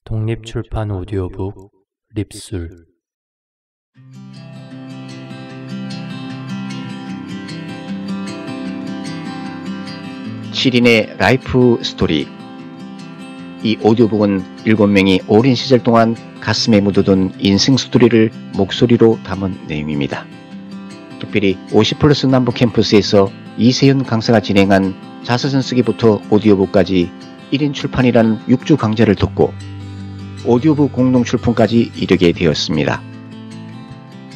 독립출판 오디오북 립술 7인의 라이프 스토리. 이 오디오북은 7명이 오랜 시절 동안 가슴에 묻어둔 인생 스토리를 목소리로 담은 내용입니다. 특별히 50플러스 남부 캠퍼스에서 이세윤 강사가 진행한 자서전 쓰기부터 오디오북까지 1인 출판이라는 6주 강좌를 듣고 오디오북 공동 출품까지 이르게 되었습니다.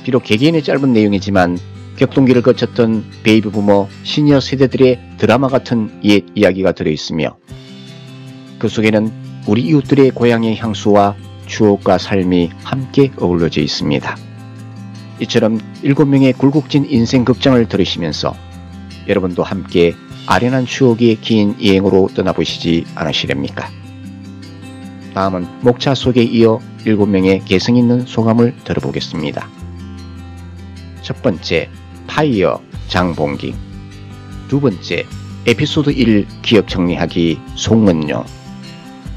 비록 개개인의 짧은 내용이지만 격동기를 거쳤던 베이비 부머 시니어 세대들의 드라마 같은 옛 이야기가 들어있으며 그 속에는 우리 이웃들의 고향의 향수와 추억과 삶이 함께 어우러져 있습니다. 이처럼 7명의 굴곡진 인생 극장을 들으시면서 여러분도 함께 아련한 추억의 긴 여행으로 떠나보시지 않으시렵니까? 다음은 목차 속에 이어 7명의 개성있는 소감을 들어보겠습니다. 첫 번째, 파이어 장봉기. 두 번째, 에피소드 1 기억 정리하기 송은영.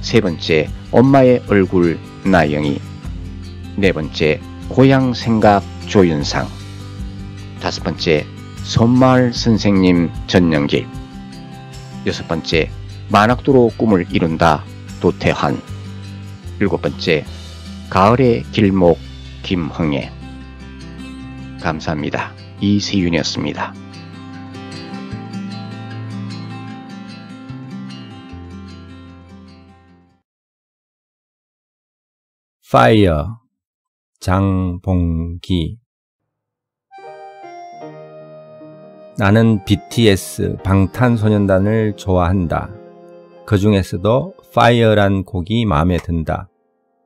세 번째, 엄마의 얼굴 나영이. 네 번째, 고향 생각 조윤상. 다섯 번째, 선마을 선생님 전영길. 여섯 번째, 만학도로 꿈을 이룬다 도태환. 일곱 번째, 가을의 길목 김흥애. 감사합니다. 이세윤이었습니다. 파이어 장봉기. 나는 BTS 방탄소년단을 좋아한다. 그 중에서도 파이어란 곡이 마음에 든다.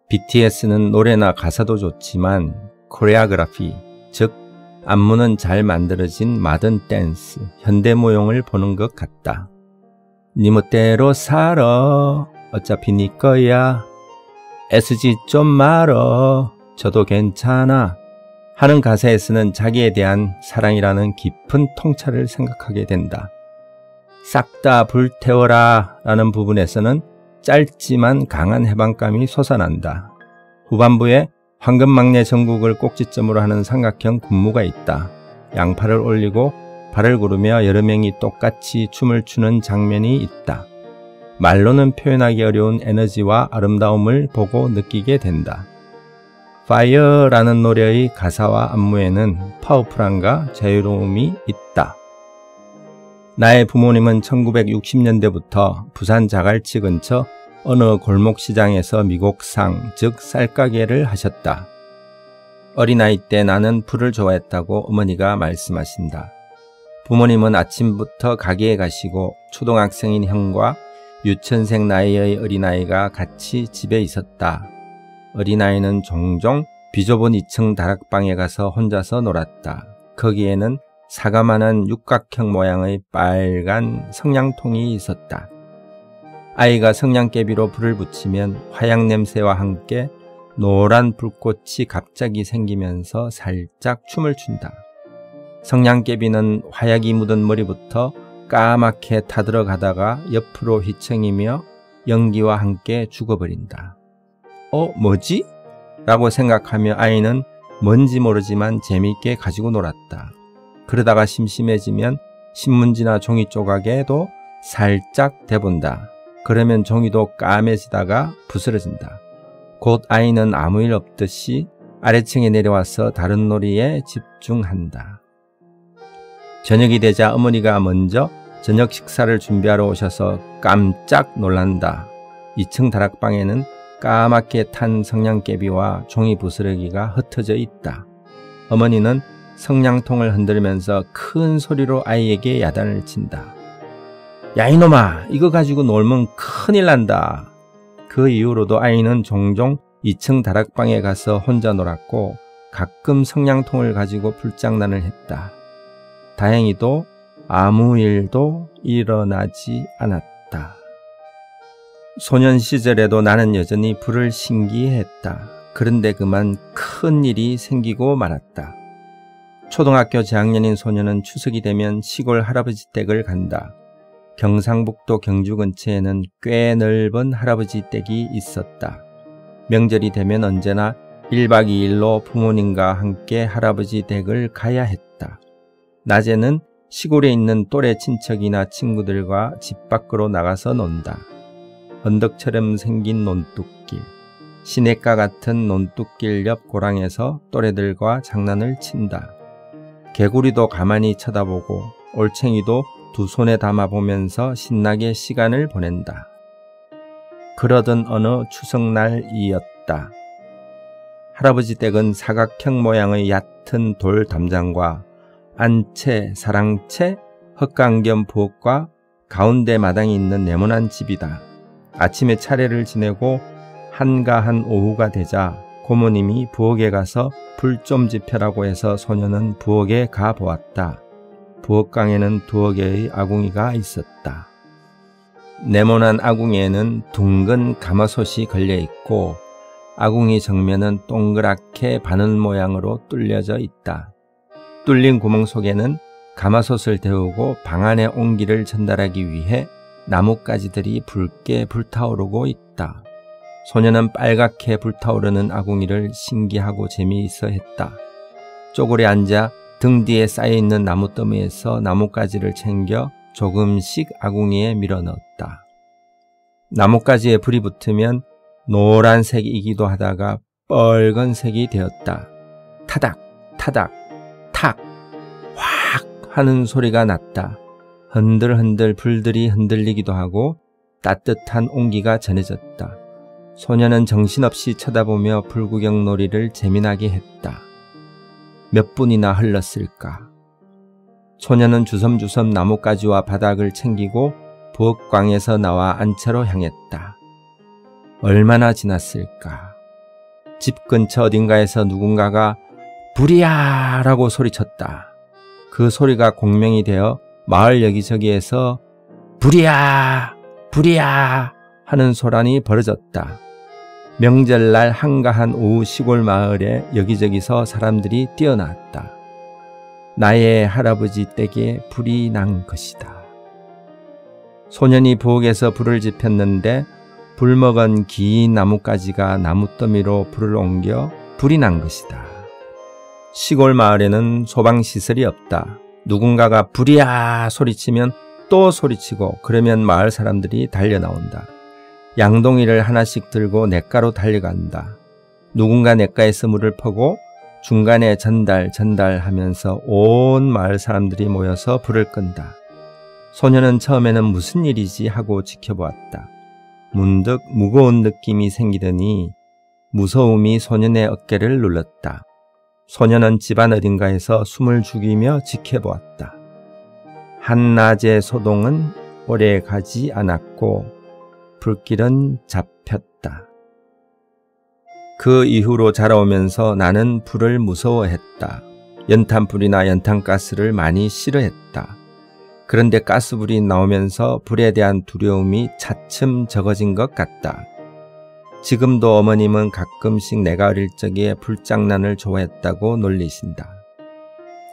BTS는 노래나 가사도 좋지만 코레오그래피, 즉 안무는 잘 만들어진 마든 댄스, 현대무용을 보는 것 같다. 니 멋대로 살아, 어차피 니 거야. 애쓰지 좀 말어, 저도 괜찮아 하는 가사에서는 자기에 대한 사랑이라는 깊은 통찰을 생각하게 된다. 싹 다 불태워라 라는 부분에서는 짧지만 강한 해방감이 솟아난다. 후반부에 황금막내 정국을 꼭지점으로 하는 삼각형 군무가 있다. 양팔을 올리고 발을 구르며 여러 명이 똑같이 춤을 추는 장면이 있다. 말로는 표현하기 어려운 에너지와 아름다움을 보고 느끼게 된다. 파이어라는 노래의 가사와 안무에는 파워풀함과 자유로움이 있다. 나의 부모님은 1960년대부터 부산 자갈치 근처 어느 골목시장에서 미곡상, 즉 쌀가게를 하셨다. 어린아이 때 나는 풀을 좋아했다고 어머니가 말씀하신다. 부모님은 아침부터 가게에 가시고 초등학생인 형과 유치원생 나이의 어린아이가 같이 집에 있었다. 어린아이는 종종 비좁은 2층 다락방에 가서 혼자서 놀았다. 거기에는 사과만한 육각형 모양의 빨간 성냥통이 있었다. 아이가 성냥개비로 불을 붙이면 화약 냄새와 함께 노란 불꽃이 갑자기 생기면서 살짝 춤을 춘다. 성냥개비는 화약이 묻은 머리부터 까맣게 타들어가다가 옆으로 휘청이며 연기와 함께 죽어버린다. 뭐지? 라고 생각하며 아이는 뭔지 모르지만 재미있게 가지고 놀았다. 그러다가 심심해지면 신문지나 종이 조각에도 살짝 대본다. 그러면 종이도 까매지다가 부스러진다. 곧 아이는 아무 일 없듯이 아래층에 내려와서 다른 놀이에 집중한다. 저녁이 되자 어머니가 먼저 저녁 식사를 준비하러 오셔서 깜짝 놀란다. 2층 다락방에는 까맣게 탄 성냥개비와 종이 부스러기가 흩어져 있다. 어머니는 성냥통을 흔들면서 큰 소리로 아이에게 야단을 친다. 야 이놈아, 이거 가지고 놀면 큰일 난다. 그 이후로도 아이는 종종 2층 다락방에 가서 혼자 놀았고 가끔 성냥통을 가지고 불장난을 했다. 다행히도 아무 일도 일어나지 않았다. 소년 시절에도 나는 여전히 불을 신기했다. 그런데 그만 큰 일이 생기고 말았다. 초등학교 저학년인 소년은 추석이 되면 시골 할아버지 댁을 간다. 경상북도 경주 근처에는 꽤 넓은 할아버지 댁이 있었다. 명절이 되면 언제나 1박 2일로 부모님과 함께 할아버지 댁을 가야 했다. 낮에는 시골에 있는 또래 친척이나 친구들과 집 밖으로 나가서 논다. 언덕처럼 생긴 논뚝길, 시냇가 같은 논뚝길 옆 고랑에서 또래들과 장난을 친다. 개구리도 가만히 쳐다보고 올챙이도 두 손에 담아보면서 신나게 시간을 보낸다. 그러던 어느 추석날이었다. 할아버지 댁은 사각형 모양의 얕은 돌 담장과 안채, 사랑채, 헛강견 부엌과 가운데 마당이 있는 네모난 집이다. 아침에 차례를 지내고 한가한 오후가 되자 고모님이 부엌에 가서 불 좀 지펴라고 해서 소녀는 부엌에 가 보았다. 부엌강에는 두어 개의 아궁이가 있었다. 네모난 아궁이에는 둥근 가마솥이 걸려 있고 아궁이 정면은 동그랗게 바늘 모양으로 뚫려져 있다. 뚫린 구멍 속에는 가마솥을 데우고 방 안에 온기를 전달하기 위해 나뭇가지들이 붉게 불타오르고 있다. 소녀는 빨갛게 불타오르는 아궁이를 신기하고 재미있어 했다. 쪼그려 앉아 등 뒤에 쌓여있는 나무더미에서 나뭇가지를 챙겨 조금씩 아궁이에 밀어 넣었다. 나뭇가지에 불이 붙으면 노란색이기도 하다가 빨간색이 되었다. 타닥, 타닥, 탁, 확 하는 소리가 났다. 흔들흔들 불들이 흔들리기도 하고 따뜻한 온기가 전해졌다. 소녀는 정신없이 쳐다보며 불구경놀이를 재미나게 했다. 몇 분이나 흘렀을까? 소녀는 주섬주섬 나뭇가지와 바닥을 챙기고 부엌광에서 나와 안채로 향했다. 얼마나 지났을까? 집 근처 어딘가에서 누군가가 불이야! 라고 소리쳤다. 그 소리가 공명이 되어 마을 여기저기에서 불이야! 불이야! 하는 소란이 벌어졌다. 명절날 한가한 오후 시골 마을에 여기저기서 사람들이 뛰어나왔다. 나의 할아버지 댁에 불이 난 것이다. 소년이 부엌에서 불을 지폈는데 불 먹은 긴 나뭇가지가 나무더미로 불을 옮겨 불이 난 것이다. 시골 마을에는 소방시설이 없다. 누군가가 불이야 소리치면 또 소리치고 그러면 마을 사람들이 달려나온다. 양동이를 하나씩 들고 냇가로 달려간다. 누군가 냇가에서 물을 퍼고 중간에 전달하면서 온 마을 사람들이 모여서 불을 끈다. 소녀는 처음에는 무슨 일이지 하고 지켜보았다. 문득 무거운 느낌이 생기더니 무서움이 소년의 어깨를 눌렀다. 소녀는 집안 어딘가에서 숨을 죽이며 지켜보았다. 한낮의 소동은 오래 가지 않았고 불길은 잡혔다. 그 이후로 자라오면서 나는 불을 무서워했다. 연탄불이나 연탄가스를 많이 싫어했다. 그런데 가스불이 나오면서 불에 대한 두려움이 차츰 적어진 것 같다. 지금도 어머님은 가끔씩 내가 어릴 적에 불장난을 좋아했다고 놀리신다.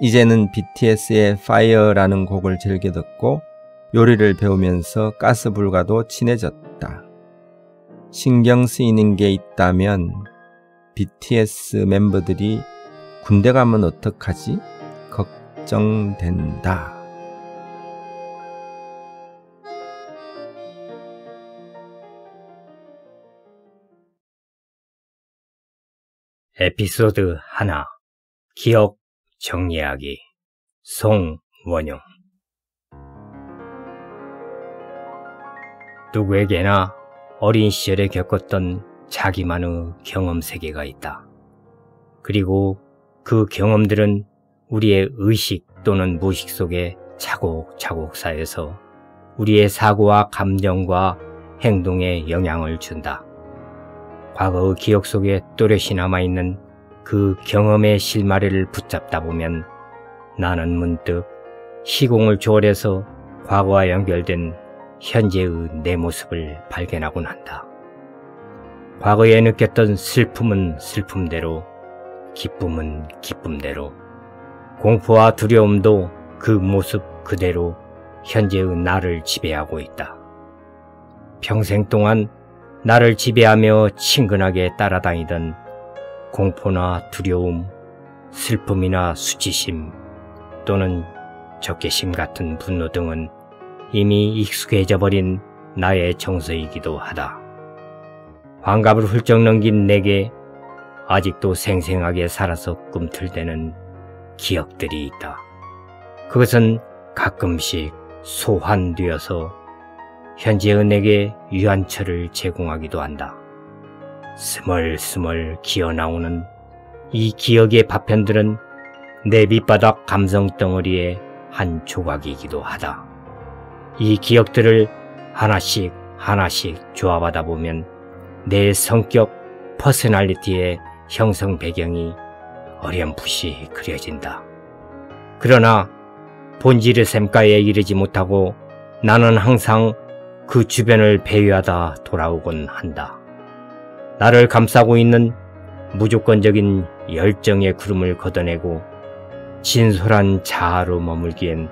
이제는 BTS의 Fire라는 곡을 즐겨 듣고 요리를 배우면서 가스불과도 친해졌다. 신경 쓰이는 게 있다면 BTS 멤버들이 군대 가면 어떡하지? 걱정된다. 에피소드 1. 기억 정리하기. 송원용. 누구에게나 어린 시절에 겪었던 자기만의 경험 세계가 있다. 그리고 그 경험들은 우리의 의식 또는 무의식 속에 차곡차곡 쌓여서 우리의 사고와 감정과 행동에 영향을 준다. 과거의 기억 속에 또렷이 남아있는 그 경험의 실마리를 붙잡다 보면 나는 문득 시공을 초월해서 과거와 연결된 현재의 내 모습을 발견하곤 한다. 과거에 느꼈던 슬픔은 슬픔대로, 기쁨은 기쁨대로, 공포와 두려움도 그 모습 그대로 현재의 나를 지배하고 있다. 평생 동안 나를 지배하며 친근하게 따라다니던 공포나 두려움, 슬픔이나 수치심 또는 적개심 같은 분노 등은 이미 익숙해져 버린 나의 정서이기도 하다. 환갑을 훌쩍 넘긴 내게 아직도 생생하게 살아서 꿈틀대는 기억들이 있다. 그것은 가끔씩 소환되어서 현재의 내게 유한처를 제공하기도 한다. 스멀스멀 기어나오는 이 기억의 파편들은 내 밑바닥 감성덩어리의 한 조각이기도 하다. 이 기억들을 하나씩 하나씩 조합하다 보면 내 성격, 퍼스널리티의 형성 배경이 어렴풋이 그려진다. 그러나 본질의 샘가에 이르지 못하고 나는 항상 그 주변을 배회하다 돌아오곤 한다. 나를 감싸고 있는 무조건적인 열정의 구름을 걷어내고 진솔한 자아로 머물기엔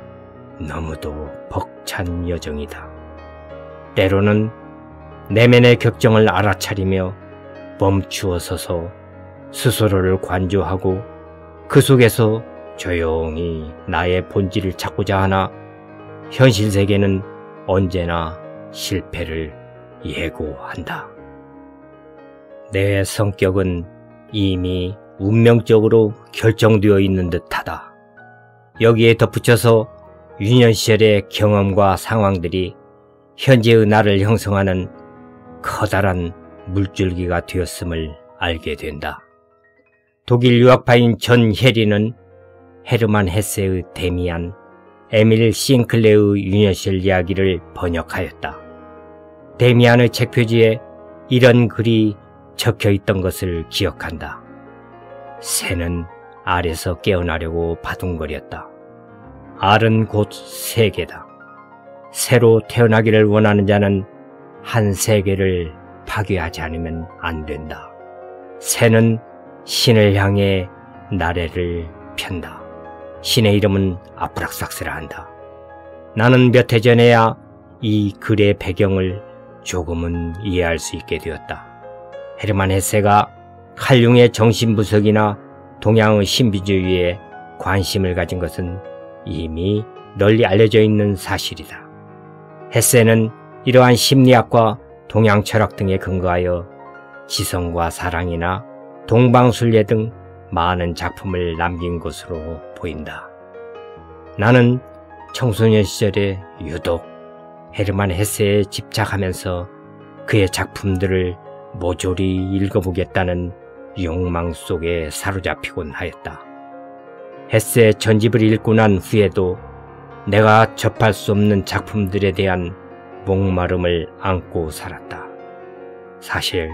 너무도 벅찬 여정이다. 때로는 내면의 격정을 알아차리며 멈추어 서서 스스로를 관조하고 그 속에서 조용히 나의 본질을 찾고자 하나 현실 세계는 언제나 실패를 예고한다. 내 성격은 이미 운명적으로 결정되어 있는 듯하다. 여기에 덧붙여서 유년 시절의 경험과 상황들이 현재의 나를 형성하는 커다란 물줄기가 되었음을 알게 된다. 독일 유학파인 존 해리는 헤르만 헤세의 데미안, 에밀 싱클레의 유년 시절 이야기를 번역하였다. 데미안의 책 표지에 이런 글이 적혀 있던 것을 기억한다. 새는 알에서 깨어나려고 바둥거렸다. 알은 곧 세계다. 새로 태어나기를 원하는 자는 한 세계를 파괴하지 않으면 안 된다. 새는 신을 향해 나래를 편다. 신의 이름은 아프락삭스라한다. 나는 몇 해 전에야 이 글의 배경을 조금은 이해할 수 있게 되었다. 헤르만 헤세가 칼융의 정신분석이나 동양의 신비주의에 관심을 가진 것은 이미 널리 알려져 있는 사실이다. 헤세는 이러한 심리학과 동양 철학 등에 근거하여 지성과 사랑이나 동방술례 등 많은 작품을 남긴 것으로 보인다. 나는 청소년 시절에 유독 헤르만 헤세에 집착하면서 그의 작품들을 모조리 읽어보겠다는 욕망 속에 사로잡히곤 하였다. 헤세의 전집을 읽고 난 후에도 내가 접할 수 없는 작품들에 대한 목마름을 안고 살았다. 사실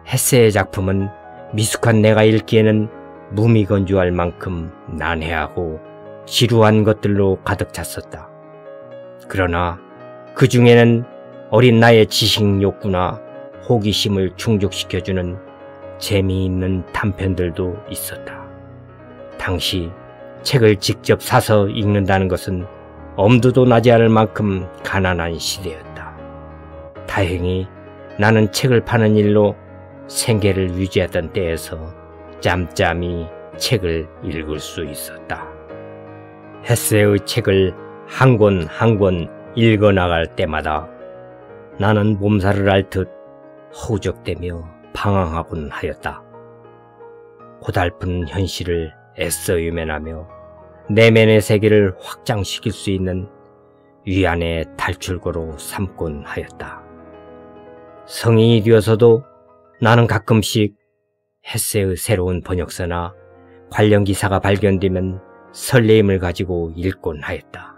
헤세의 작품은 미숙한 내가 읽기에는 무미건조할 만큼 난해하고 지루한 것들로 가득 찼었다. 그러나 그 중에는 어린 나의 지식 욕구나 호기심을 충족시켜주는 재미있는 단편들도 있었다. 당시 책을 직접 사서 읽는다는 것은 엄두도 나지 않을 만큼 가난한 시대였다. 다행히 나는 책을 파는 일로 생계를 유지하던 때에서 짬짬이 책을 읽을 수 있었다. 헤세의 책을 한 권 한 권 읽어나갈 때마다 나는 몸살을 앓듯 허우적대며 방황하곤 하였다. 고달픈 현실을 애써 외면하며 내면의 세계를 확장시킬 수 있는 위안의 탈출구로 삼곤 하였다. 성인이 되어서도 나는 가끔씩 헤세의 새로운 번역서나 관련 기사가 발견되면 설레임을 가지고 읽곤 하였다.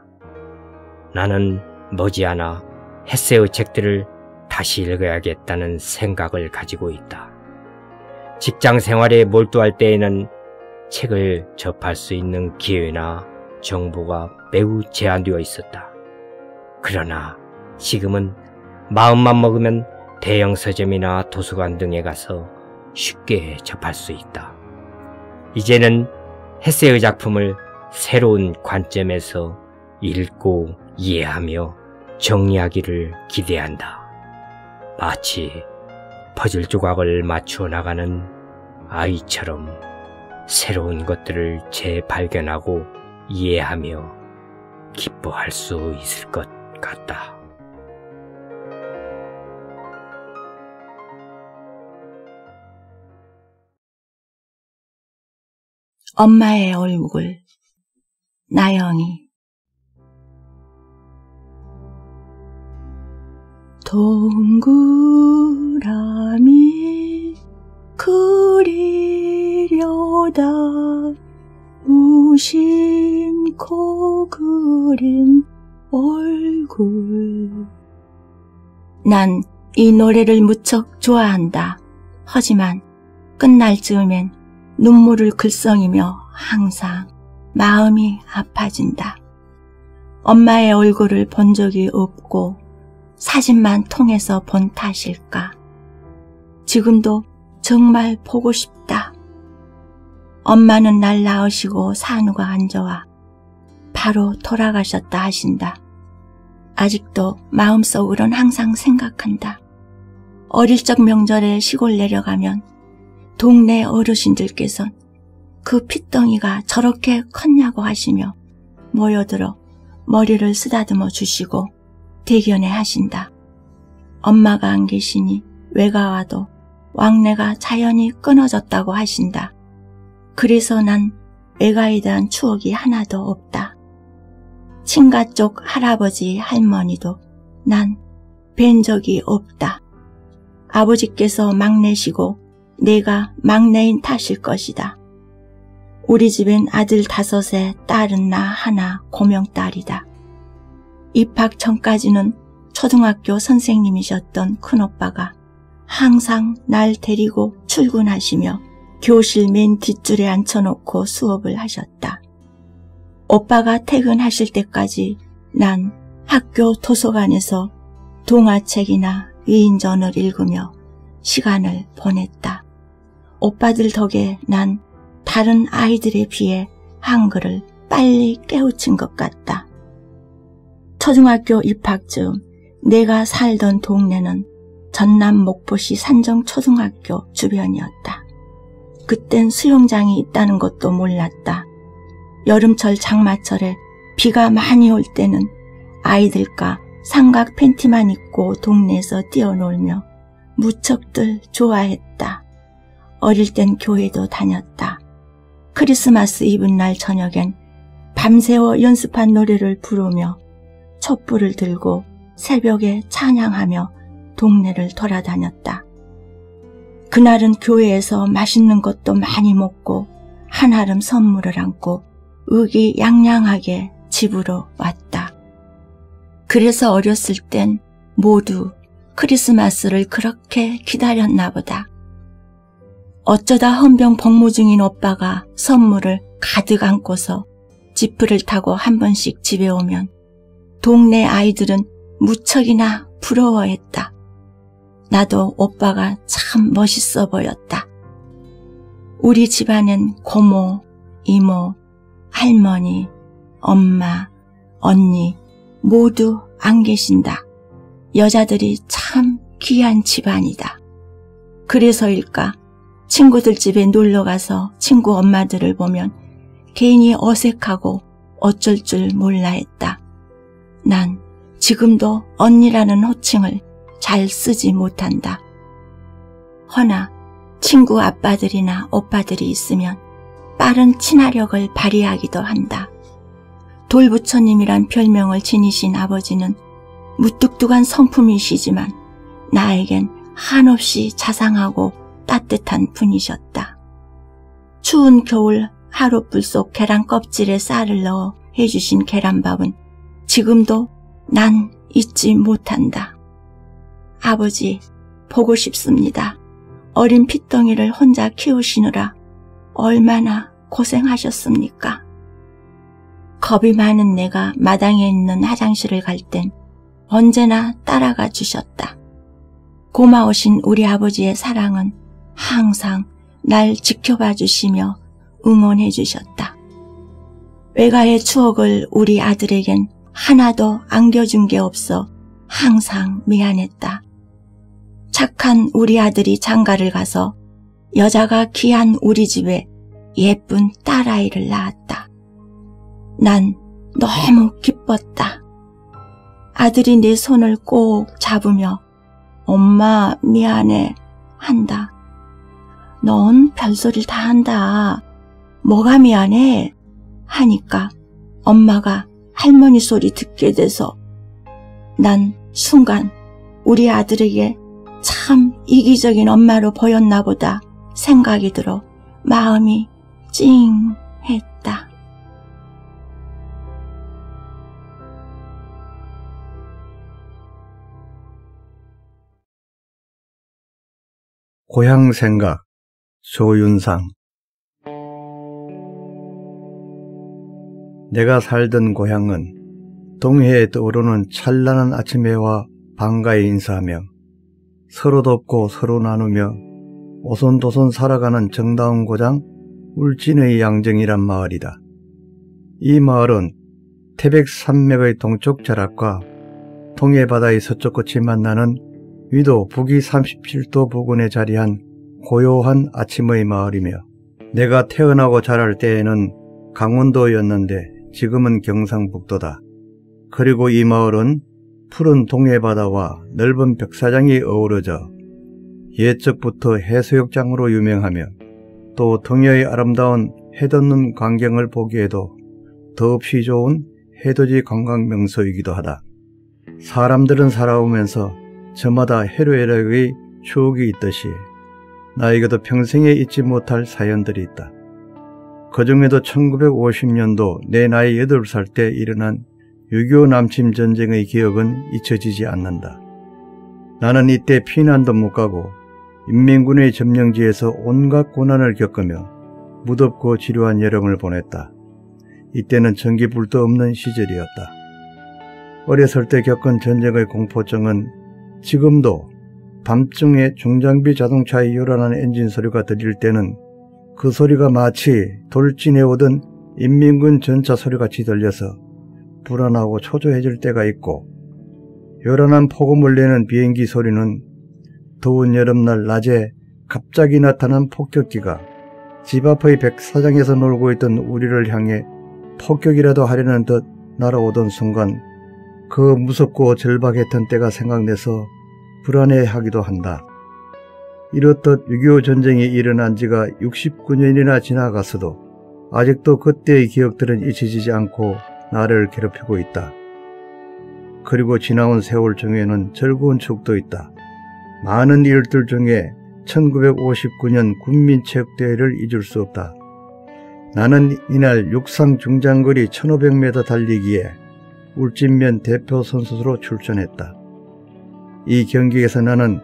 나는 머지않아 헤세의 책들을 다시 읽어야겠다는 생각을 가지고 있다. 직장 생활에 몰두할 때에는 책을 접할 수 있는 기회나 정보가 매우 제한되어 있었다. 그러나 지금은 마음만 먹으면 대형 서점이나 도서관 등에 가서 쉽게 접할 수 있다. 이제는 헤세의 작품을 새로운 관점에서 읽고 이해하며 정리하기를 기대한다. 마치 퍼즐 조각을 맞추어 나가는 아이처럼 새로운 것들을 재발견하고 이해하며 기뻐할 수 있을 것 같다. 엄마의 얼굴. 나영이. 동그라미 그리려다 무심코 그린 얼굴. 난 이 노래를 무척 좋아한다. 하지만 끝날 즈음엔 눈물을 글썽이며 항상 마음이 아파진다. 엄마의 얼굴을 본 적이 없고 사진만 통해서 본 탓일까. 지금도 정말 보고 싶다. 엄마는 날 낳으시고 산후가 안 좋아 바로 돌아가셨다 하신다. 아직도 마음속으론 항상 생각한다. 어릴 적 명절에 시골 내려가면 동네 어르신들께선 그 핏덩이가 저렇게 컸냐고 하시며 모여들어 머리를 쓰다듬어 주시고 대견해 하신다. 엄마가 안 계시니 외가와도 왕래가 자연히 끊어졌다고 하신다. 그래서 난 외가에 대한 추억이 하나도 없다. 친가 쪽 할아버지 할머니도 난 뵌 적이 없다. 아버지께서 막내시고 내가 막내인 탓일 것이다. 우리 집엔 아들 5에 딸은 나 하나 고명딸이다. 입학 전까지는 초등학교 선생님이셨던 큰오빠가 항상 날 데리고 출근하시며 교실 맨 뒷줄에 앉혀놓고 수업을 하셨다. 오빠가 퇴근하실 때까지 난 학교 도서관에서 동화책이나 위인전을 읽으며 시간을 보냈다. 오빠들 덕에 난 다른 아이들에 비해 한글을 빨리 깨우친 것 같다. 초중학교 입학 즈음 내가 살던 동네는 전남 목포시 산정초등학교 주변이었다. 그땐 수영장이 있다는 것도 몰랐다. 여름철 장마철에 비가 많이 올 때는 아이들과 삼각 팬티만 입고 동네에서 뛰어놀며 무척들 좋아했다. 어릴 땐 교회도 다녔다. 크리스마스 이브 날 저녁엔 밤새워 연습한 노래를 부르며 촛불을 들고 새벽에 찬양하며 동네를 돌아다녔다. 그날은 교회에서 맛있는 것도 많이 먹고 한아름 선물을 안고 의기양양하게 집으로 왔다. 그래서 어렸을 땐 모두 크리스마스를 그렇게 기다렸나 보다. 어쩌다 헌병 복무 중인 오빠가 선물을 가득 안고서 지프를 타고 한 번씩 집에 오면 동네 아이들은 무척이나 부러워했다. 나도 오빠가 참 멋있어 보였다. 우리 집안엔 고모, 이모, 할머니, 엄마, 언니 모두 안 계신다. 여자들이 참 귀한 집안이다. 그래서일까 친구들 집에 놀러가서 친구 엄마들을 보면 괜히 어색하고 어쩔 줄 몰라 했다. 난 지금도 언니라는 호칭을 잘 쓰지 못한다. 허나 친구 아빠들이나 오빠들이 있으면 빠른 친화력을 발휘하기도 한다. 돌부처님이란 별명을 지니신 아버지는 무뚝뚝한 성품이시지만 나에겐 한없이 자상하고 따뜻한 분이셨다. 추운 겨울 하룻불 속 계란 껍질에 쌀을 넣어 해주신 계란밥은 지금도 난 잊지 못한다. 아버지, 보고 싶습니다. 어린 핏덩이를 혼자 키우시느라 얼마나 고생하셨습니까? 겁이 많은 내가 마당에 있는 화장실을 갈 땐 언제나 따라가 주셨다. 고마우신 우리 아버지의 사랑은 항상 날 지켜봐 주시며 응원해 주셨다. 외가의 추억을 우리 아들에겐 하나도 안겨준 게 없어 항상 미안했다. 착한 우리 아들이 장가를 가서 여자가 귀한 우리 집에 예쁜 딸아이를 낳았다. 난 너무 기뻤다. 아들이 내 손을 꼭 잡으며 엄마 미안해 한다. 넌 별소리를 다 한다. 뭐가 미안해? 하니까 엄마가 할머니 소리 듣게 돼서 난 순간 우리 아들에게 참 이기적인 엄마로 보였나 보다 생각이 들어 마음이 찡했다. 고향 생각, 조윤상. 내가 살던 고향은 동해에 떠오르는 찬란한 아침 해와 반가이 인사하며 서로 돕고 서로 나누며 오손도손 살아가는 정다운 고장 울진의 양정이란 마을이다. 이 마을은 태백산맥의 동쪽 자락과 동해바다의 서쪽 끝이 만나는 위도 북위 37도 부근에 자리한 고요한 아침의 마을이며 내가 태어나고 자랄 때에는 강원도였는데 지금은 경상북도다. 그리고 이 마을은 푸른 동해바다와 넓은 벽사장이 어우러져 옛적부터 해수욕장으로 유명하며 또 동해의 아름다운 해돋는 광경을 보기에도 더없이 좋은 해돋이 관광 명소이기도 하다. 사람들은 살아오면서 저마다 해로애락의 추억이 있듯이 나에게도 평생에 잊지 못할 사연들이 있다. 그 중에도 1950년도 내 나이 8살 때 일어난 6.25 남침 전쟁의 기억은 잊혀지지 않는다. 나는 이때 피난도 못 가고 인민군의 점령지에서 온갖 고난을 겪으며 무덥고 지루한 여름을 보냈다. 이때는 전기불도 없는 시절이었다. 어렸을 때 겪은 전쟁의 공포증은 지금도 밤중에 중장비 자동차의 요란한 엔진 소리가 들릴 때는 그 소리가 마치 돌진해 오던 인민군 전차 소리같이 들려서 불안하고 초조해질 때가 있고, 요란한 폭음을 내는 비행기 소리는 더운 여름날 낮에 갑자기 나타난 폭격기가 집 앞의 백사장에서 놀고 있던 우리를 향해 폭격이라도 하려는 듯 날아오던 순간 그 무섭고 절박했던 때가 생각나서 불안해하기도 한다. 이렇듯 6.25 전쟁이 일어난 지가 69년이나 지나갔어도 아직도 그때의 기억들은 잊혀지지 않고 나를 괴롭히고 있다. 그리고 지나온 세월 중에는 즐거운 추억도 있다. 많은 일들 중에 1959년 군민체육대회를 잊을 수 없다. 나는 이날 육상 중장거리 1500m 달리기에 울진면 대표 선수로 출전했다. 이 경기에서 나는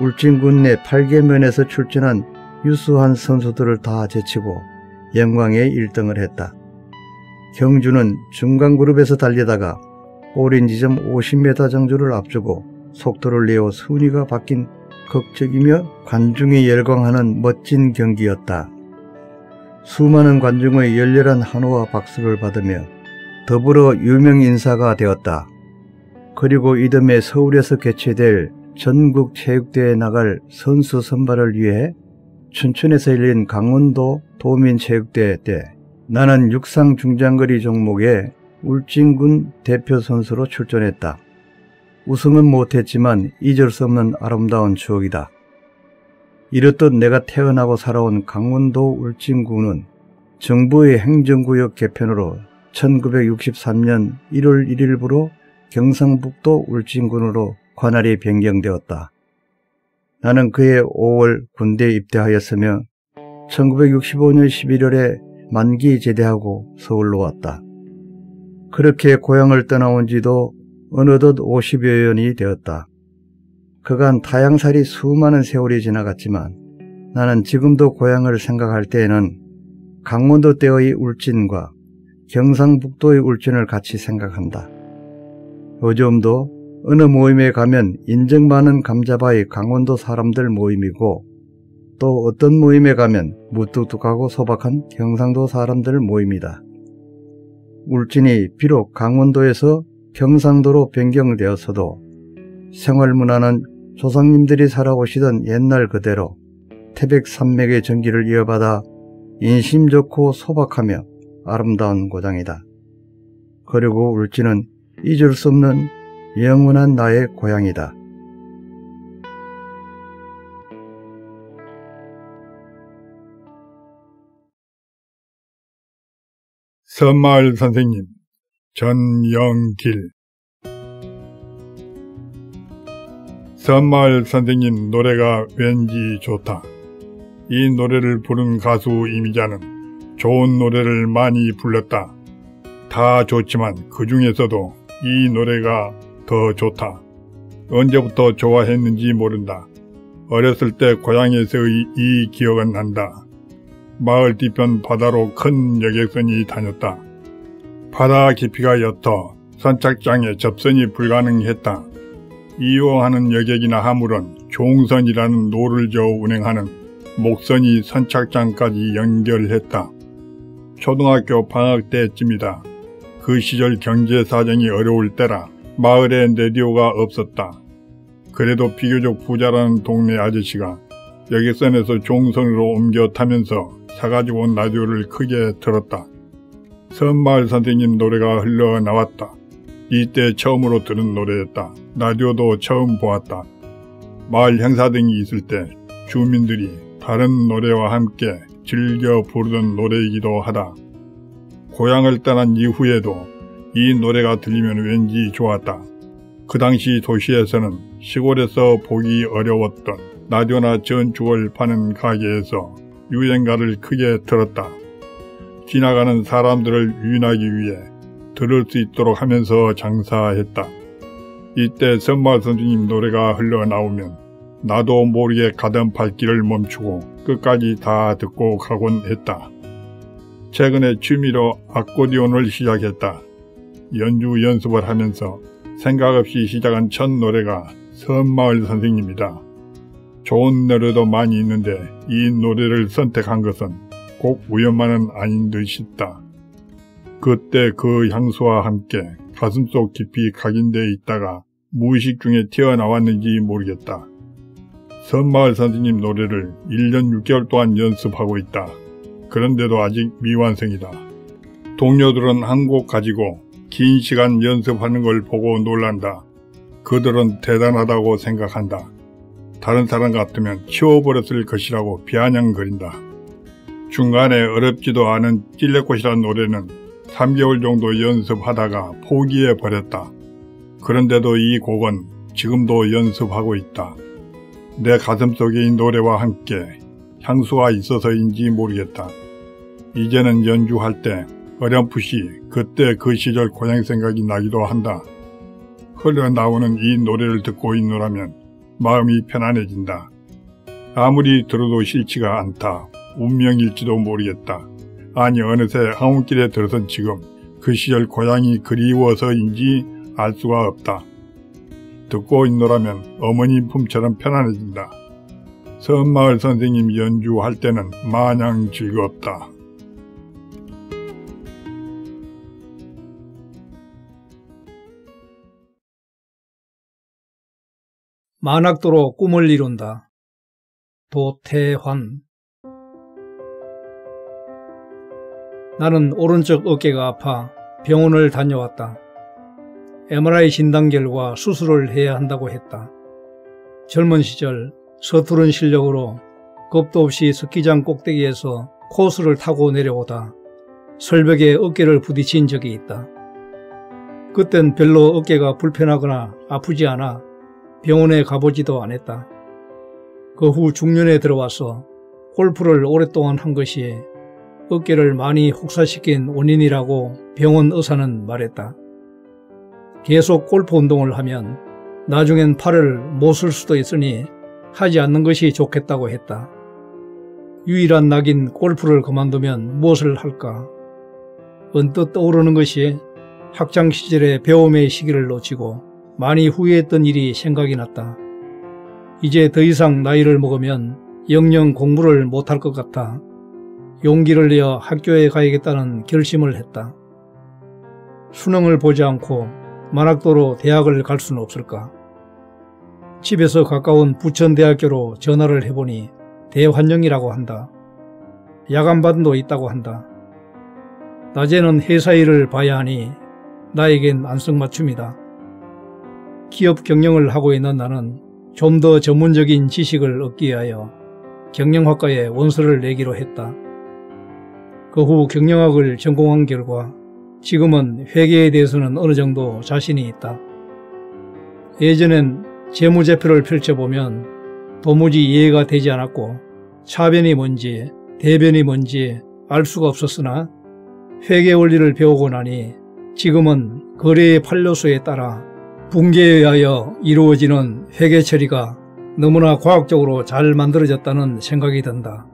울진군 내 8개면에서 출전한 유수한 선수들을 다 제치고 영광의 1등을 했다. 경주는 중간그룹에서 달리다가 오린 지점 50m 정도를 앞두고 속도를 내어 순위가 바뀐 극적이며 관중이 열광하는 멋진 경기였다. 수많은 관중의 열렬한 환호와 박수를 받으며 더불어 유명인사가 되었다. 그리고 이듬해 서울에서 개최될 전국체육대회에 나갈 선수 선발을 위해 춘천에서 열린 강원도 도민체육대회 때 나는 육상 중장거리 종목에 울진군 대표 선수로 출전했다. 우승은 못했지만 잊을 수 없는 아름다운 추억이다. 이렇듯 내가 태어나고 살아온 강원도 울진군은 정부의 행정구역 개편으로 1963년 1월 1일부로 경상북도 울진군으로 관할이 변경되었다. 나는 그해 5월 군대에 입대하였으며 1965년 11월에 만기 제대하고 서울로 왔다. 그렇게 고향을 떠나온 지도 어느덧 50여 년이 되었다. 그간 타향살이 수많은 세월이 지나갔지만 나는 지금도 고향을 생각할 때에는 강원도 때의 울진과 경상북도의 울진을 같이 생각한다. 요즘도 어느 모임에 가면 인정 많은 감자바의 강원도 사람들 모임이고 또 어떤 모임에 가면 무뚝뚝하고 소박한 경상도 사람들 모임이다. 울진이 비록 강원도에서 경상도로 변경되었어도 생활문화는 조상님들이 살아오시던 옛날 그대로 태백산맥의 전기를 이어받아 인심 좋고 소박하며 아름다운 고장이다. 그리고 울지는 잊을 수 없는 영원한 나의 고향이다. 섬마을 선생님, 전영길. 섬마을 선생님 노래가 왠지 좋다. 이 노래를 부른 가수 이미자는 좋은 노래를 많이 불렀다. 다 좋지만 그 중에서도 이 노래가 더 좋다. 언제부터 좋아했는지 모른다. 어렸을 때 고향에서의 이 기억은 난다. 마을 뒤편 바다로 큰 여객선이 다녔다. 바다 깊이가 옅어 선착장에 접선이 불가능했다. 이용하는 여객이나 화물은 종선이라는 노를 저어 운행하는 목선이 선착장까지 연결했다. 초등학교 방학 때쯤이다. 그 시절 경제 사정이 어려울 때라 마을에 라디오가 없었다. 그래도 비교적 부자라는 동네 아저씨가 여객선에서 종선으로 옮겨 타면서 사가지고 온 라디오를 크게 틀었다. 섬마을 선생님 노래가 흘러나왔다. 이때 처음으로 들은 노래였다. 라디오도 처음 보았다. 마을 행사 등이 있을 때 주민들이 다른 노래와 함께 즐겨 부르던 노래이기도 하다. 고향을 떠난 이후에도 이 노래가 들리면 왠지 좋았다. 그 당시 도시에서는 시골에서 보기 어려웠던 라디오나 전축을 파는 가게에서 유행가를 크게 틀었다. 지나가는 사람들을 유인하기 위해 들을 수 있도록 하면서 장사했다. 이때 섬마을 선생님 노래가 흘러나오면 나도 모르게 가던 발길을 멈추고 끝까지 다 듣고 가곤 했다. 최근에 취미로 아코디온을 시작했다. 연주 연습을 하면서 생각 없이 시작한 첫 노래가 섬마을 선생님이다. 좋은 노래도 많이 있는데 이 노래를 선택한 것은 꼭 우연만은 아닌 듯 싶다. 그때 그 향수와 함께 가슴속 깊이 각인되어 있다가 무의식 중에 튀어나왔는지 모르겠다. 섬마을 선생님 노래를 1년 6개월 동안 연습하고 있다. 그런데도 아직 미완성이다. 동료들은 한 곡 가지고 긴 시간 연습하는 걸 보고 놀란다. 그들은 대단하다고 생각한다. 다른 사람 같으면 치워버렸을 것이라고 비아냥거린다. 중간에 어렵지도 않은 찔레꽃이라는 노래는 3개월 정도 연습하다가 포기해버렸다. 그런데도 이 곡은 지금도 연습하고 있다. 내 가슴속에 이 노래와 함께 향수가 있어서인지 모르겠다. 이제는 연주할 때 어렴풋이 그때 그 시절 고향 생각이 나기도 한다. 흘러나오는 이 노래를 듣고 있노라면 마음이 편안해진다. 아무리 들어도 싫지가 않다. 운명일지도 모르겠다. 아니 어느새 항운길에 들어선 지금 그 시절 고향이 그리워서인지 알 수가 없다. 듣고 있노라면 어머님 품처럼 편안해진다. 섬마을 선생님 연주할 때는 마냥 즐겁다. 만학도로 꿈을 이룬다. 도태환. 나는 오른쪽 어깨가 아파 병원을 다녀왔다. MRI 진단 결과 수술을 해야 한다고 했다. 젊은 시절 서투른 실력으로 겁도 없이 스키장 꼭대기에서 코스를 타고 내려오다 설벽에 어깨를 부딪힌 적이 있다. 그땐 별로 어깨가 불편하거나 아프지 않아 병원에 가보지도 않았다. 그 후 중년에 들어와서 골프를 오랫동안 한 것이 어깨를 많이 혹사시킨 원인이라고 병원 의사는 말했다. 계속 골프 운동을 하면 나중엔 팔을 못 쓸 수도 있으니 하지 않는 것이 좋겠다고 했다. 유일한 낙인 골프를 그만두면 무엇을 할까? 언뜻 떠오르는 것이 학창시절의 배움의 시기를 놓치고 많이 후회했던 일이 생각이 났다. 이제 더 이상 나이를 먹으면 영영 공부를 못할 것 같아 용기를 내어 학교에 가야겠다는 결심을 했다. 수능을 보지 않고 만학도로 대학을 갈 수는 없을까? 집에서 가까운 부천대학교로 전화를 해보니 대환영이라고 한다. 야간반도 있다고 한다. 낮에는 회사 일을 봐야 하니 나에겐 안성맞춤이다. 기업 경영을 하고 있는 나는 좀 더 전문적인 지식을 얻기 위하여 경영학과에 원서를 내기로 했다. 그 후 경영학을 전공한 결과 지금은 회계에 대해서는 어느 정도 자신이 있다. 예전엔 재무제표를 펼쳐보면 도무지 이해가 되지 않았고 차변이 뭔지 대변이 뭔지 알 수가 없었으나 회계 원리를 배우고 나니 지금은 거래의 판료수에 따라 분계에 의하여 이루어지는 회계 처리가 너무나 과학적으로 잘 만들어졌다는 생각이 든다.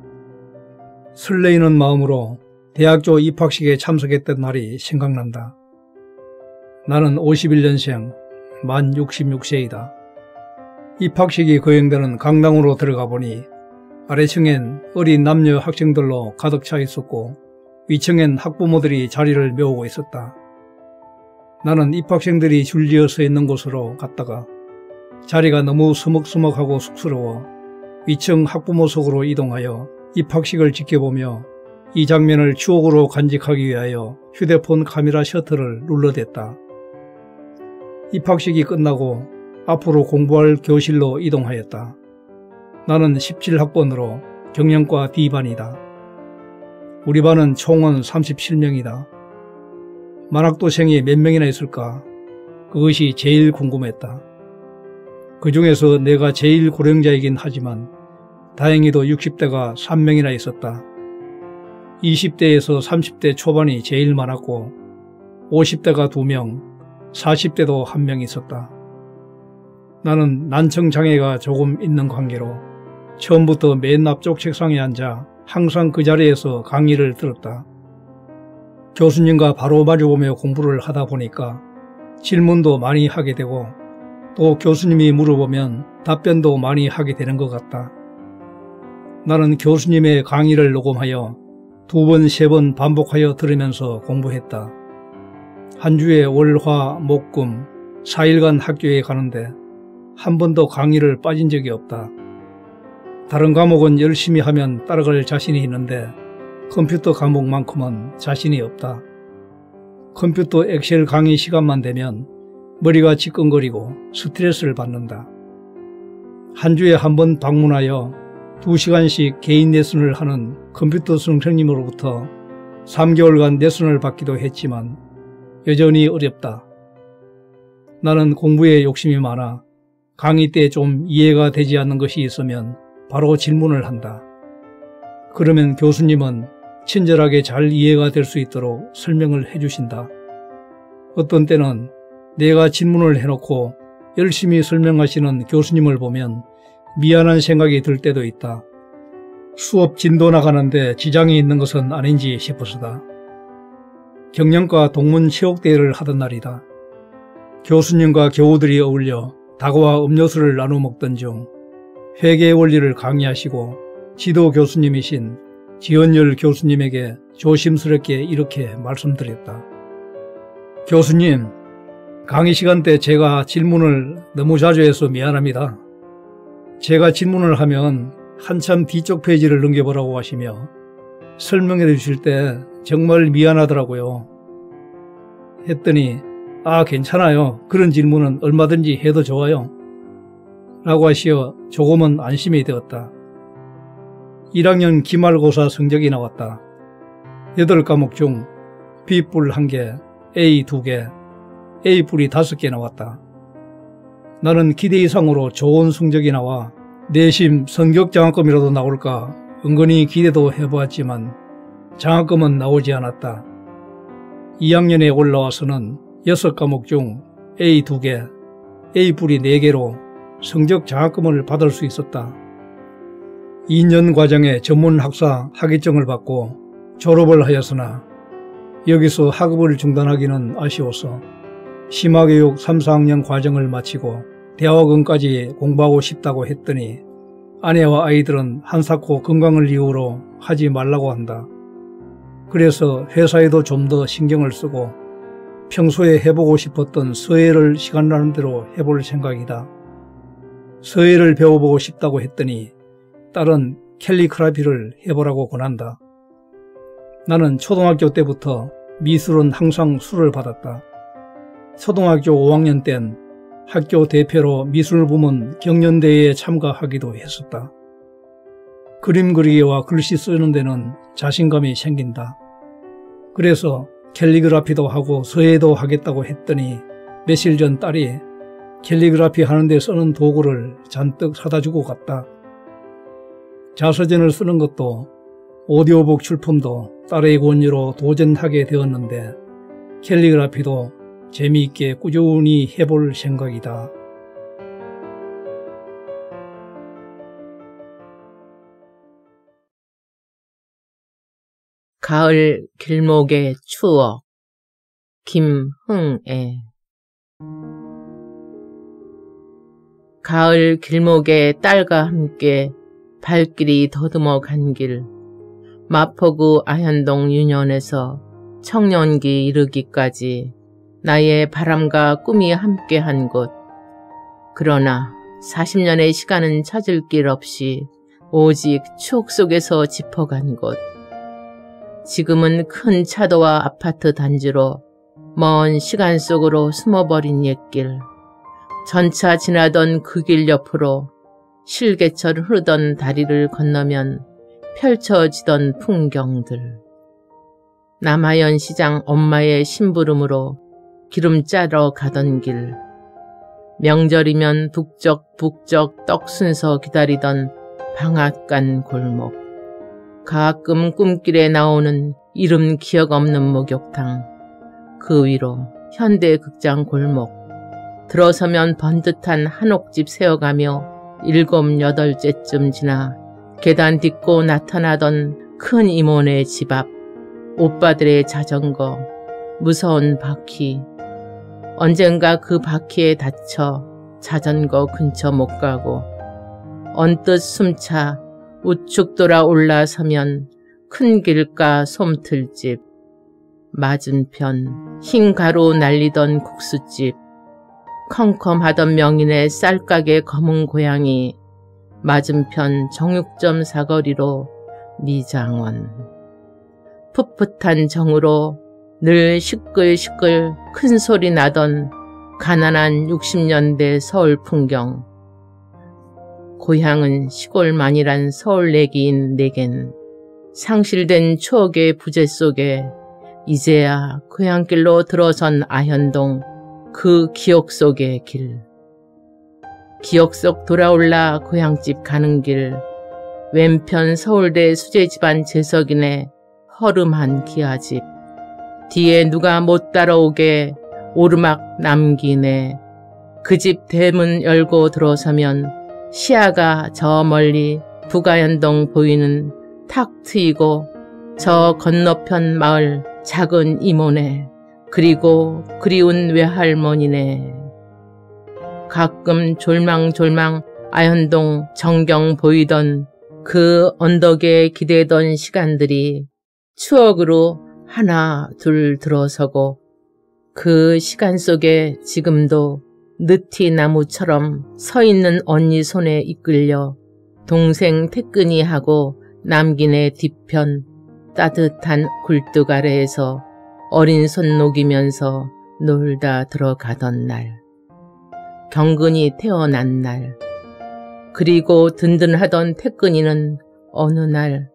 설레이는 마음으로 대학교 입학식에 참석했던 날이 생각난다. 나는 51년생 만 66세이다. 입학식이 거행되는 강당으로 들어가 보니 아래층엔 어린 남녀 학생들로 가득 차 있었고 위층엔 학부모들이 자리를 메우고 있었다. 나는 입학생들이 줄지어 서 있는 곳으로 갔다가 자리가 너무 서먹서먹하고 쑥스러워 위층 학부모석으로 이동하여 입학식을 지켜보며 이 장면을 추억으로 간직하기 위하여 휴대폰 카메라 셔터를 눌러댔다. 입학식이 끝나고 앞으로 공부할 교실로 이동하였다. 나는 17학번으로 경영과 D반이다. 우리 반은 총은 37명이다. 만학도생이 몇 명이나 있을까? 그것이 제일 궁금했다. 그 중에서 내가 제일 고령자이긴 하지만 다행히도 60대가 3명이나 있었다. 20대에서 30대 초반이 제일 많았고 50대가 2명, 40대도 1명 있었다. 나는 난청장애가 조금 있는 관계로 처음부터 맨 앞쪽 책상에 앉아 항상 그 자리에서 강의를 들었다. 교수님과 바로 마주보며 공부를 하다 보니까 질문도 많이 하게 되고 또 교수님이 물어보면 답변도 많이 하게 되는 것 같다. 나는 교수님의 강의를 녹음하여 2번, 3번 반복하여 들으면서 공부했다. 한 주에 월, 화, 목, 금 4일간 학교에 가는데 한 번도 강의를 빠진 적이 없다. 다른 과목은 열심히 하면 따라갈 자신이 있는데 컴퓨터 과목만큼은 자신이 없다. 컴퓨터 엑셀 강의 시간만 되면 머리가 지끈거리고 스트레스를 받는다. 한 주에 한 번 방문하여 2시간씩 개인 레슨을 하는 컴퓨터 선생님으로부터 3개월간 레슨을 받기도 했지만 여전히 어렵다. 나는 공부에 욕심이 많아 강의 때 좀 이해가 되지 않는 것이 있으면 바로 질문을 한다. 그러면 교수님은 친절하게 잘 이해가 될 수 있도록 설명을 해주신다. 어떤 때는 내가 질문을 해놓고 열심히 설명하시는 교수님을 보면 미안한 생각이 들 때도 있다. 수업 진도 나가는데 지장이 있는 것은 아닌지 싶어서다. 경영과 동문 체육대회를 하던 날이다. 교수님과 교우들이 어울려 다과와 음료수를 나눠 먹던 중 회계 원리를 강의하시고 지도 교수님이신 지연열 교수님에게 조심스럽게 이렇게 말씀드렸다. 교수님, 강의 시간 때 제가 질문을 너무 자주 해서 미안합니다. 제가 질문을 하면 한참 뒤쪽 페이지를 넘겨보라고 하시며 설명해 주실 때 정말 미안하더라고요. 했더니 괜찮아요. 그런 질문은 얼마든지 해도 좋아요. 라고 하시어 조금은 안심이 되었다. 1학년 기말고사 성적이 나왔다. 8과목 중 B뿔 1개, A 2개, A뿔이 5개 나왔다. 나는 기대 이상으로 좋은 성적이 나와 내심 성격장학금이라도 나올까 은근히 기대도 해보았지만 장학금은 나오지 않았다. 2학년에 올라와서는 6과목 중 A 2개, A뿔이 4개로 성적 장학금을 받을 수 있었다. 2년 과정에 전문학사 학위증을 받고 졸업을 하였으나 여기서 학업을 중단하기는 아쉬워서 심화교육 3, 4학년 과정을 마치고 대학원까지 공부하고 싶다고 했더니 아내와 아이들은 한사코 건강을 이유로 하지 말라고 한다. 그래서 회사에도 좀 더 신경을 쓰고 평소에 해보고 싶었던 서예를 시간 나는 대로 해볼 생각이다. 서예를 배워보고 싶다고 했더니 딸은 캘리그라피를 해보라고 권한다. 나는 초등학교 때부터 미술은 항상 수를 받았다. 초등학교 5학년 땐 학교 대표로 미술부문 경연대회에 참가하기도 했었다. 그림 그리기와 글씨 쓰는 데는 자신감이 생긴다. 그래서 캘리그라피도 하고 서예도 하겠다고 했더니 며칠 전 딸이 캘리그라피 하는데 쓰는 도구를 잔뜩 사다 주고 갔다. 자서전을 쓰는 것도 오디오북 출품도 딸의 권유로 도전하게 되었는데 캘리그라피도 재미있게 꾸준히 해볼 생각이다. 가을 길목의 추억 김흥애. 가을 길목에 딸과 함께 발길이 더듬어 간 길, 마포구 아현동 유년에서 청년기 이르기까지 나의 바람과 꿈이 함께한 곳. 그러나 40년의 시간은 찾을 길 없이 오직 추억 속에서 짚어간 곳. 지금은 큰 차도와 아파트 단지로 먼 시간 속으로 숨어버린 옛길. 전차 지나던 그 길 옆으로 실개철 흐르던 다리를 건너면 펼쳐지던 풍경들. 남하연 시장 엄마의 심부름으로 기름 짜러 가던 길. 명절이면 북적북적 떡 순서 기다리던 방앗간 골목. 가끔 꿈길에 나오는 이름 기억 없는 목욕탕. 그 위로 현대극장 골목. 들어서면 번듯한 한옥집 세어가며 7, 8째쯤 지나 계단 딛고 나타나던 큰 이모네 집 앞. 오빠들의 자전거, 무서운 바퀴. 언젠가 그 바퀴에 다쳐 자전거 근처 못 가고 언뜻 숨차 우측 돌아 올라서면 큰 길가 솜틀집. 맞은편 흰 가루 날리던 국수집. 컴컴하던 명인의 쌀가게 검은 고양이. 맞은편 정육점 사거리로 미장원. 풋풋한 정으로 늘 시끌시끌 큰 소리 나던 가난한 60년대 서울 풍경. 고향은 시골만이란 서울 내기인 내겐 상실된 추억의 부재 속에 이제야 고향길로 들어선 아현동, 그 기억 속의 길. 기억 속 돌아올라 고향집 가는 길. 왼편 서울대 수제집안 재석이네 허름한 기아집. 뒤에 누가 못 따라오게 오르막 남기네. 그 집 대문 열고 들어서면 시야가 저 멀리 북아현동 보이는 탁 트이고 저 건너편 마을 작은 이모네. 그리고 그리운 외할머니네. 가끔 졸망졸망 아현동 전경 보이던 그 언덕에 기대던 시간들이 추억으로 하나 둘 들어서고 그 시간 속에 지금도 느티나무처럼 서 있는 언니 손에 이끌려 동생 태근이하고 남기네 뒤편 따뜻한 굴뚝 아래에서 어린 손 녹이면서 놀다 들어가던 날. 경근이 태어난 날. 그리고 든든하던 태근이는 어느 날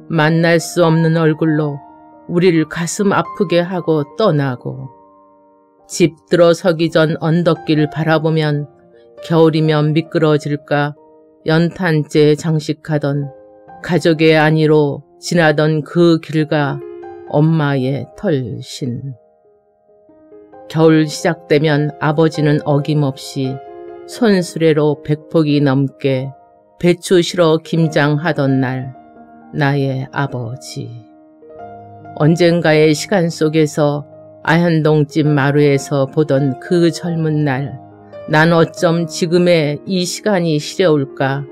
만날 수 없는 얼굴로 우리를 가슴 아프게 하고 떠나고, 집 들어서기 전 언덕길을 바라보면 겨울이면 미끄러질까 연탄재 장식하던 가족의 안위로 지나던 그 길과 엄마의 털신. 겨울 시작되면 아버지는 어김없이 손수레로 100폭이 넘게 배추 실어 김장하던 날, 나의 아버지. 언젠가의 시간 속에서 아현동집 마루에서 보던 그 젊은 날, 난 어쩜 지금의 이 시간이 시려울까.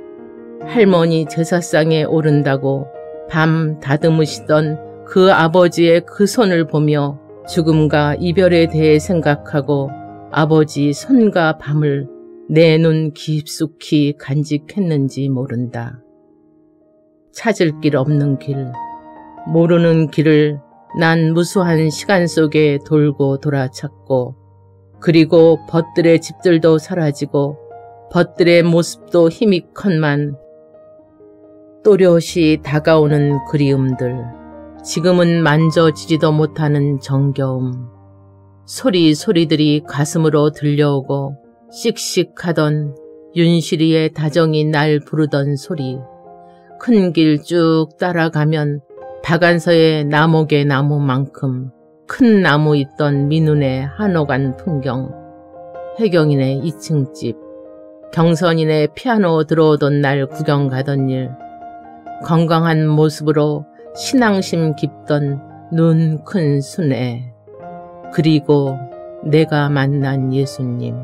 할머니 제사상에 오른다고 밤 다듬으시던 그 아버지의 그 손을 보며 죽음과 이별에 대해 생각하고 아버지 손과 밤을 내 눈 깊숙이 간직했는지 모른다. 찾을 길 없는 길, 모르는 길을 난 무수한 시간 속에 돌고 돌아 찾고, 그리고 벗들의 집들도 사라지고 벗들의 모습도 희미컨만 또렷이 다가오는 그리움들, 지금은 만져지지도 못하는 정겨움, 소리들이 가슴으로 들려오고 씩씩하던 윤실이의 다정이 날 부르던 소리, 큰 길 쭉 따라가면 박안서의 나목의 나무만큼 큰 나무 있던 민운의 한옥안 풍경, 혜경이네 2층 집, 경선이네 피아노 들어오던 날 구경 가던 일, 건강한 모습으로 신앙심 깊던 눈 큰 순애, 그리고 내가 만난 예수님.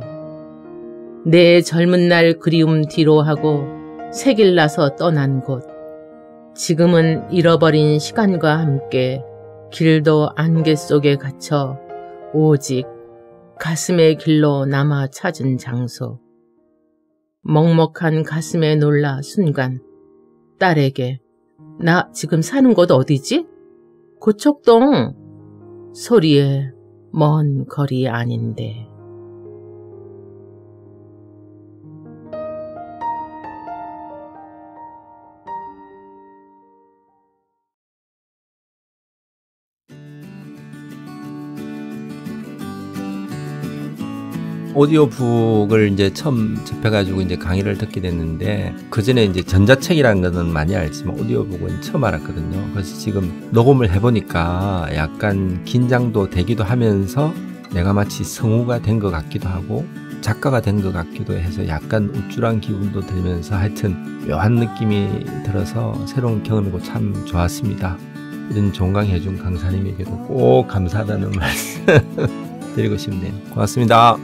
내 젊은 날 그리움 뒤로 하고 새길 나서 떠난 곳, 지금은 잃어버린 시간과 함께 길도 안개 속에 갇혀 오직 가슴의 길로 남아 찾은 장소. 먹먹한 가슴에 놀라 순간 딸에게 나 지금 사는 곳 어디지? 고척동. 소리에 먼 거리 아닌데. 오디오북을 이제 처음 접해가지고 이제 강의를 듣게 됐는데, 그 전에 이제 전자책이라는 것은 많이 알지만 오디오북은 처음 알았거든요. 그래서 지금 녹음을 해보니까 약간 긴장도 되기도 하면서 내가 마치 성우가 된 것 같기도 하고 작가가 된 것 같기도 해서 약간 우쭐한 기분도 들면서 하여튼 묘한 느낌이 들어서 새로운 경험이고 참 좋았습니다. 이런 좋은 강의 해준 강사님에게도 꼭 감사하다는 말씀 드리고 싶네요. 고맙습니다.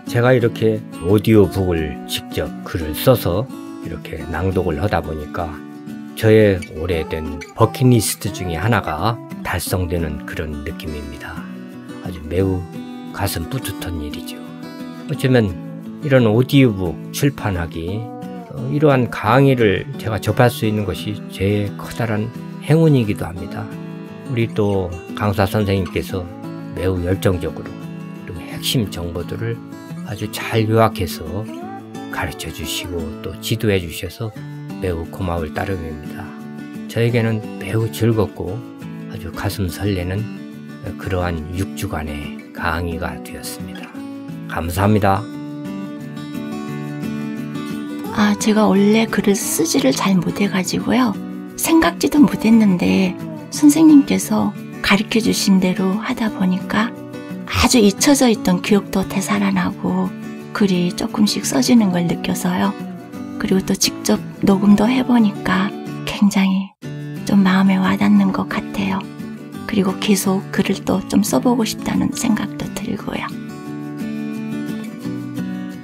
제가 이렇게 오디오북을 직접 글을 써서 이렇게 낭독을 하다 보니까 저의 오래된 버킷리스트 중에 하나가 달성되는 그런 느낌입니다. 아주 매우 가슴 뿌듯한 일이죠. 어쩌면 이런 오디오북 출판하기, 이러한 강의를 제가 접할 수 있는 것이 제 커다란 행운이기도 합니다. 우리 또 강사 선생님께서 매우 열정적으로 핵심 정보들을 아주 잘 요약해서 가르쳐 주시고 또 지도해 주셔서 매우 고마울 따름입니다. 저에게는 매우 즐겁고 아주 가슴 설레는 그러한 6주간의 강의가 되었습니다. 감사합니다. 제가 원래 글을 쓰지를 잘 못해가지고요. 생각지도 못했는데 선생님께서 가르쳐 주신 대로 하다 보니까 아주 잊혀져 있던 기억도 되살아나고 글이 조금씩 써지는 걸 느껴서요. 그리고 또 직접 녹음도 해보니까 굉장히 좀 마음에 와닿는 것 같아요. 그리고 계속 글을 또 좀 써보고 싶다는 생각도 들고요.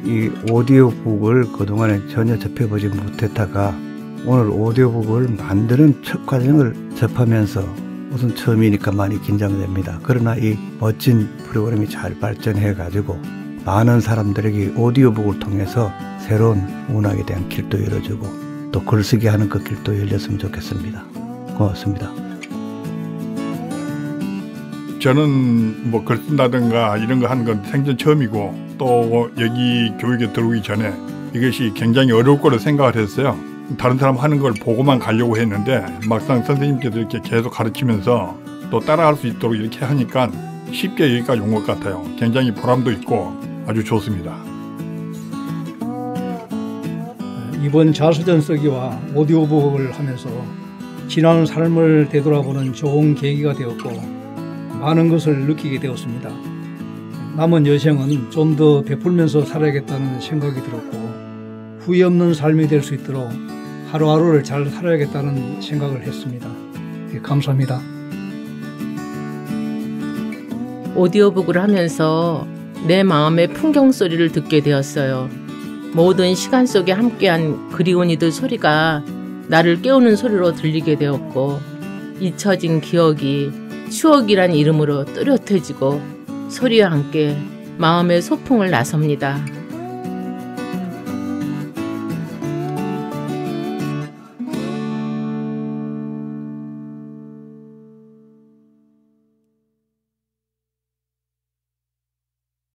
이 오디오북을 그동안에 전혀 접해보지 못했다가 오늘 오디오북을 만드는 첫 과정을 접하면서 우선 처음이니까 많이 긴장됩니다. 그러나 이 멋진 프로그램이 잘 발전해가지고 많은 사람들에게 오디오북을 통해서 새로운 문학에 대한 길도 열어주고 또 글쓰기 하는 그 길도 열렸으면 좋겠습니다. 고맙습니다. 저는 뭐 글 쓴다든가 이런 거 하는 건 생전 처음이고, 또 여기 교육에 들어오기 전에 이것이 굉장히 어려울 거로 생각을 했어요. 다른 사람 하는 걸 보고만 가려고 했는데 막상 선생님께서 이렇게 계속 가르치면서 또 따라할 수 있도록 이렇게 하니까 쉽게 여기까지 온 것 같아요. 굉장히 보람도 있고 아주 좋습니다. 이번 자서전 쓰기와 오디오북을 하면서 지난 삶을 되돌아보는 좋은 계기가 되었고 많은 것을 느끼게 되었습니다. 남은 여생은 좀 더 베풀면서 살아야겠다는 생각이 들었고 후회 없는 삶이 될 수 있도록 하루하루를 잘 살아야겠다는 생각을 했습니다. 감사합니다. 오디오북을 하면서 내 마음의 풍경 소리를 듣게 되었어요. 모든 시간 속에 함께한 그리운 이들 소리가 나를 깨우는 소리로 들리게 되었고, 잊혀진 기억이 추억이란 이름으로 또렷해지고 소리와 함께 마음의 소풍을 나섭니다.